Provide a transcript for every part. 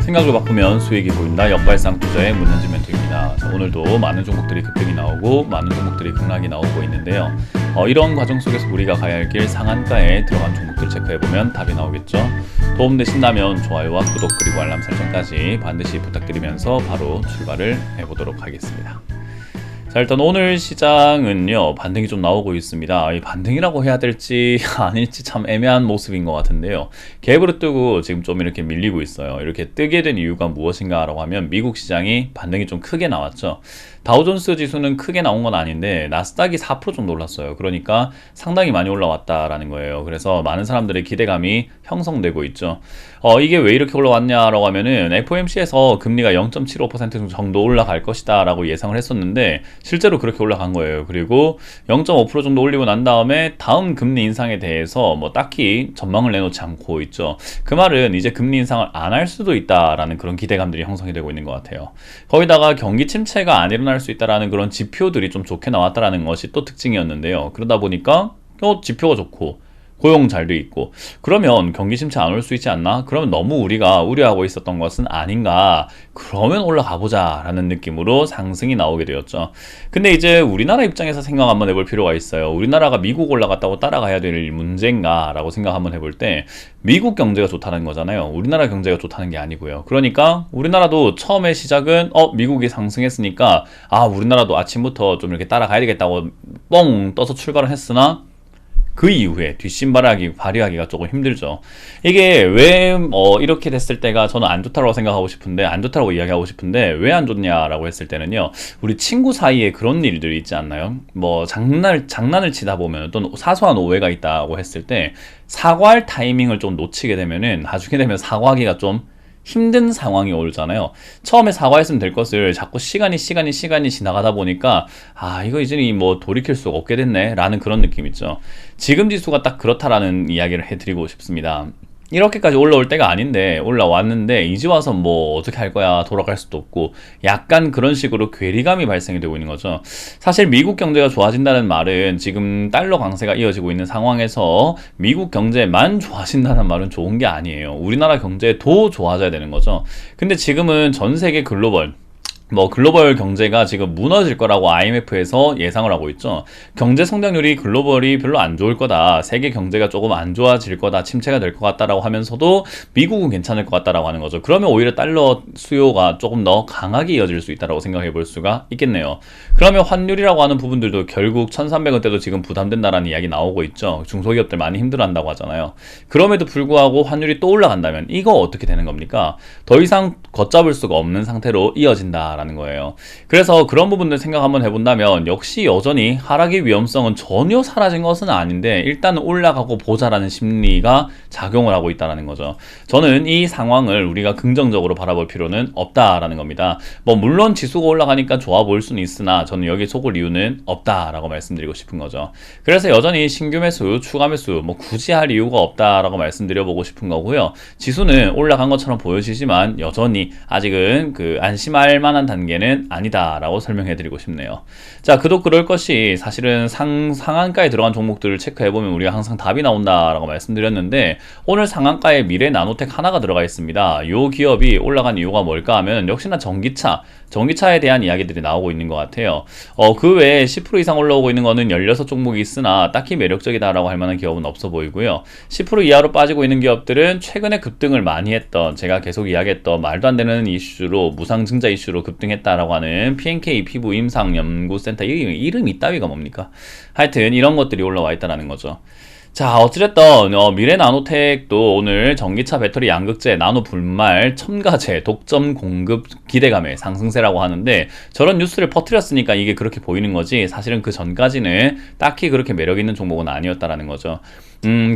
생각을 바꾸면 수익이 보인다. 역발상 투자의 문현진 멘토입니다. 자, 오늘도 많은 종목들이 급등이 나오고 많은 종목들이 급락이 나오고 있는데요. 이런 과정 속에서 우리가 가야 할 길 상한가에 들어간 종목들 체크해보면 답이 나오겠죠. 도움되신다면 좋아요와 구독 그리고 알람 설정까지 반드시 부탁드리면서 바로 출발을 해보도록 하겠습니다. 자, 일단 오늘 시장은요, 반등이 좀 나오고 있습니다. 이 반등이라고 해야 될지 아닐지 참 애매한 모습인 것 같은데요. 갭으로 뜨고 지금 좀 이렇게 밀리고 있어요. 이렇게 뜨게 된 이유가 무엇인가 라고 하면 미국 시장이 반등이 좀 크게 나왔죠. 다우존스 지수는 크게 나온 건 아닌데 나스닥이 4% 정도 올랐어요. 그러니까 상당히 많이 올라왔다라는 거예요. 그래서 많은 사람들의 기대감이 형성되고 있죠. 이게 왜 이렇게 올라왔냐라고 하면은 FOMC에서 금리가 0.75% 정도 올라갈 것이다 라고 예상을 했었는데 실제로 그렇게 올라간 거예요. 그리고 0.5% 정도 올리고 난 다음에 다음 금리 인상에 대해서 뭐 딱히 전망을 내놓지 않고 있죠. 그 말은 이제 금리 인상을 안 할 수도 있다라는 그런 기대감들이 형성이 되고 있는 것 같아요. 거기다가 경기 침체가 안 일어날 수 있다라는 그런 지표들이 좀 좋게 나왔다라는 것이 또 특징이었는데요. 그러다 보니까 지표가 좋고 고용 잘 돼 있고 그러면 경기 침체 안 올 수 있지 않나? 그러면 너무 우리가 우려하고 있었던 것은 아닌가? 그러면 올라가 보자 라는 느낌으로 상승이 나오게 되었죠. 근데 이제 우리나라 입장에서 생각 한번 해볼 필요가 있어요. 우리나라가 미국 올라갔다고 따라가야 될 문제인가? 라고 생각 한번 해볼 때 미국 경제가 좋다는 거잖아요. 우리나라 경제가 좋다는 게 아니고요. 그러니까 우리나라도 처음에 시작은 미국이 상승했으니까 우리나라도 아침부터 좀 이렇게 따라가야 되겠다고 뻥 떠서 출발을 했으나 그 이후에 발휘하기가 조금 힘들죠. 이게 왜 이렇게 됐을 때가 저는 안 좋다고 생각하고 싶은데, 안 좋다고 이야기하고 싶은데 왜 안 좋냐라고 했을 때는요, 우리 친구 사이에 그런 일들이 있지 않나요? 뭐 장난을 치다 보면 또는 사소한 오해가 있다고 했을 때 사과할 타이밍을 좀 놓치게 되면은 나중에 되면 사과하기가 좀 힘든 상황이 오잖아요. 처음에 사과했으면 될 것을 자꾸 시간이 지나가다 보니까 이거 이제 뭐 돌이킬 수가 없게 됐네 라는 그런 느낌 있죠. 지금 지수가 딱 그렇다라는 이야기를 해드리고 싶습니다. 이렇게까지 올라올 때가 아닌데 올라왔는데 이제 와서 뭐 어떻게 할 거야, 돌아갈 수도 없고 약간 그런 식으로 괴리감이 발생이 되고 있는 거죠. 사실 미국 경제가 좋아진다는 말은 지금 달러 강세가 이어지고 있는 상황에서 미국 경제만 좋아진다는 말은 좋은 게 아니에요. 우리나라 경제도 좋아져야 되는 거죠. 근데 지금은 전 세계 글로벌 경제가 지금 무너질 거라고 IMF에서 예상을 하고 있죠. 경제 성장률이 글로벌이 별로 안 좋을 거다. 세계 경제가 조금 안 좋아질 거다. 침체가 될 것 같다라고 하면서도 미국은 괜찮을 것 같다라고 하는 거죠. 그러면 오히려 달러 수요가 조금 더 강하게 이어질 수 있다라고 생각해 볼 수가 있겠네요. 그러면 환율이라고 하는 부분들도 결국 1,300원대도 지금 부담된다라는 이야기 나오고 있죠. 중소기업들 많이 힘들어한다고 하잖아요. 그럼에도 불구하고 환율이 또 올라간다면 이거 어떻게 되는 겁니까? 더 이상 걷잡을 수가 없는 상태로 이어진다. 라는 거예요. 그래서 그런 부분들 생각 한번 해본다면 역시 여전히 하락의 위험성은 전혀 사라진 것은 아닌데 일단 올라가고 보자라는 심리가 작용을 하고 있다는 거죠. 저는 이 상황을 우리가 긍정적으로 바라볼 필요는 없다라는 겁니다. 물론 지수가 올라가니까 좋아 보일 수는 있으나 저는 여기 속을 이유는 없다라고 말씀드리고 싶은 거죠. 그래서 여전히 신규 매수, 추가 매수 굳이 할 이유가 없다라고 말씀드려보고 싶은 거고요. 지수는 올라간 것처럼 보여지지만 여전히 아직은 안심할 만한 단계는 아니다라고 설명해드리고 싶네요. 자, 그도 그럴 것이 사실은 상한가에 들어간 종목들을 체크해보면 우리가 항상 답이 나온다라고 말씀드렸는데 오늘 상한가에 미래 나노텍 하나가 들어가 있습니다. 이 기업이 올라간 이유가 뭘까 하면 역시나 전기차에 대한 이야기들이 나오고 있는 것 같아요. 그 외에 10% 이상 올라오고 있는 거는 16종목이 있으나 딱히 매력적이다라고 할 만한 기업은 없어 보이고요. 10% 이하로 빠지고 있는 기업들은 최근에 급등을 많이 했던, 제가 계속 이야기했던 말도 안 되는 이슈로, 무상증자 이슈로 급등했다라고 하는 PNK 피부 임상 연구센터 이름 이따위가 뭡니까? 하여튼 이런 것들이 올라와 있다는 거죠. 자, 어찌됐든 미래 나노텍도 오늘 전기차 배터리 양극재, 나노 불말, 첨가제, 독점 공급 기대감의 상승세라고 하는데 저런 뉴스를 퍼뜨렸으니까 이게 그렇게 보이는 거지 사실은 그 전까지는 딱히 그렇게 매력 있는 종목은 아니었다라는 거죠.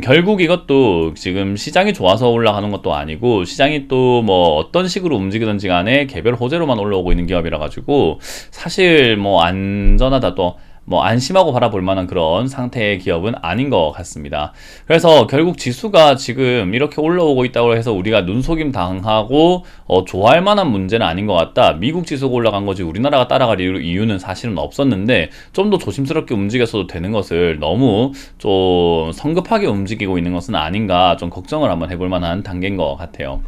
결국 이것도 지금 시장이 좋아서 올라가는 것도 아니고 시장이 또 어떤 식으로 움직이든지 간에 개별 호재로만 올라오고 있는 기업이라 가지고 사실 안전하다 또 안심하고 바라볼 만한 그런 상태의 기업은 아닌 것 같습니다. 그래서 결국 지수가 지금 이렇게 올라오고 있다고 해서 우리가 눈속임 당하고 좋아할 만한 문제는 아닌 것 같다. 미국 지수가 올라간 거지 우리나라가 따라갈 이유는 사실은 없었는데 좀 더 조심스럽게 움직였어도 되는 것을 너무 좀 성급하게 움직이고 있는 것은 아닌가 좀 걱정을 한번 해볼 만한 단계인 것 같아요.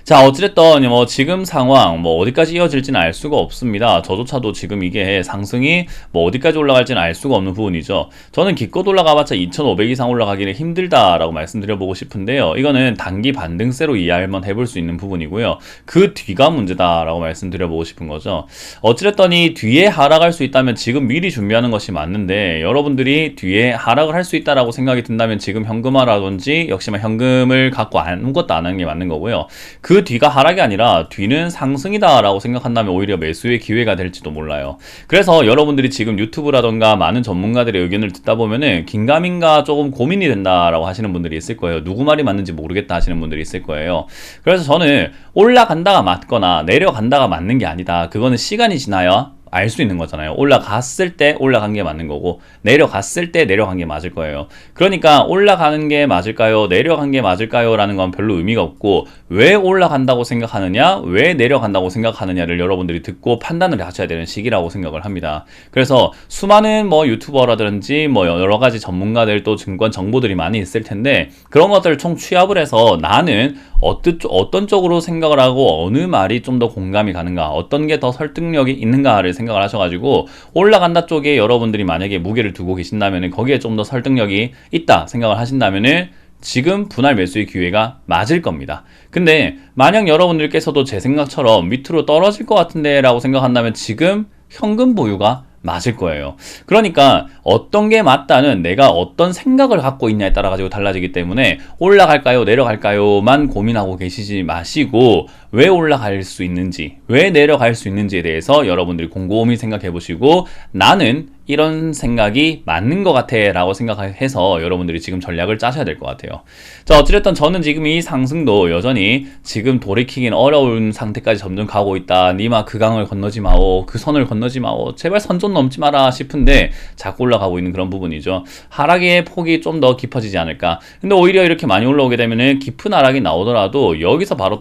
자, 어찌됐든 뭐 지금 상황 뭐 어디까지 이어질지는 알 수가 없습니다. 저조차도 지금 이게 상승이 뭐 어디까지 올라갈지는 알 수가 없는 부분이죠. 저는 기껏 올라가봤자 2,500 이상 올라가기는 힘들다라고 말씀드려보고 싶은데요. 이거는 단기 반등세로 이해할만 해볼 수 있는 부분이고요. 그 뒤가 문제다라고 말씀드려보고 싶은 거죠. 어찌됐든 이 뒤에 하락할 수 있다면 지금 미리 준비하는 것이 맞는데, 여러분들이 뒤에 하락을 할 수 있다라고 생각이 든다면 지금 현금화라든지 역시나 현금을 갖고 아무것도 안 하는 게 맞는 거고요. 그 뒤가 하락이 아니라 뒤는 상승이다라고 생각한다면 오히려 매수의 기회가 될지도 몰라요. 그래서 여러분들이 지금 유튜브라던가 많은 전문가들의 의견을 듣다 보면은 긴가민가 조금 고민이 된다라고 하시는 분들이 있을 거예요. 누구 말이 맞는지 모르겠다 하시는 분들이 있을 거예요. 그래서 저는 올라간다가 맞거나 내려간다가 맞는 게 아니다. 그거는 시간이 지나야 알 수 있는 거잖아요. 올라갔을 때 올라간 게 맞는 거고, 내려갔을 때 내려간 게 맞을 거예요. 그러니까 올라가는 게 맞을까요? 내려간 게 맞을까요? 라는 건 별로 의미가 없고, 왜 올라간다고 생각하느냐, 왜 내려간다고 생각하느냐를 여러분들이 듣고 판단을 하셔야 되는 시기라고 생각을 합니다. 그래서 수많은 뭐 유튜버라든지 뭐 여러 가지 전문가들, 또 증권 정보들이 많이 있을 텐데, 그런 것들을 총 취합을 해서 나는 어떤 쪽으로 생각을 하고 어느 말이 좀 더 공감이 가는가, 어떤 게 더 설득력이 있는가를 생각을 하셔가지고, 올라간다 쪽에 여러분들이 만약에 무게를 두고 계신다면 거기에 좀 더 설득력이 있다 생각을 하신다면 지금 분할 매수의 기회가 맞을 겁니다. 근데 만약 여러분들께서도 제 생각처럼 밑으로 떨어질 것 같은데 라고 생각한다면 지금 현금 보유가 맞을 거예요. 그러니까 어떤 게 맞다는 내가 어떤 생각을 갖고 있냐에 따라 가지고 달라지기 때문에 올라갈까요, 내려갈까요만 고민하고 계시지 마시고, 왜 올라갈 수 있는지, 왜 내려갈 수 있는지에 대해서 여러분들이 곰곰이 생각해 보시고, 나는 이런 생각이 맞는 것 같아 라고 생각해서 여러분들이 지금 전략을 짜셔야 될 것 같아요. 자, 어찌됐든 저는 지금 이 상승도 여전히 지금 돌이키긴 어려운 상태까지 점점 가고 있다. 니마 그 강을 건너지 마오, 그 선을 건너지 마오, 제발 선 좀 넘지 마라 싶은데 자꾸 올라가고 있는 그런 부분이죠. 하락의 폭이 좀 더 깊어지지 않을까. 근데 오히려 이렇게 많이 올라오게 되면은 깊은 하락이 나오더라도 여기서 바로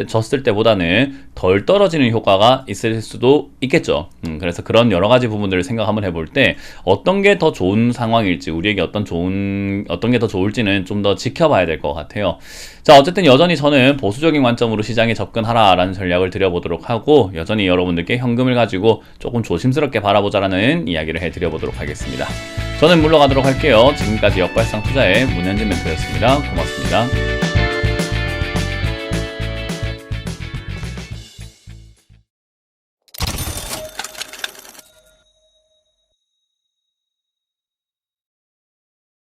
졌을 때보다는 덜 떨어지는 효과가 있을 수도 있겠죠. 그래서 그런 여러 가지 부분들을 생각 한번 해볼 때 어떤 게 더 좋은 상황일지, 우리에게 어떤 게 더 좋을지는 좀 더 지켜봐야 될 것 같아요. 자, 어쨌든 여전히 저는 보수적인 관점으로 시장에 접근하라라는 전략을 드려보도록 하고, 여전히 여러분들께 현금을 가지고 조금 조심스럽게 바라보자라는 이야기를 해드려보도록 하겠습니다. 저는 물러가도록 할게요. 지금까지 역발상 투자의 문현진 멘토였습니다. 고맙습니다.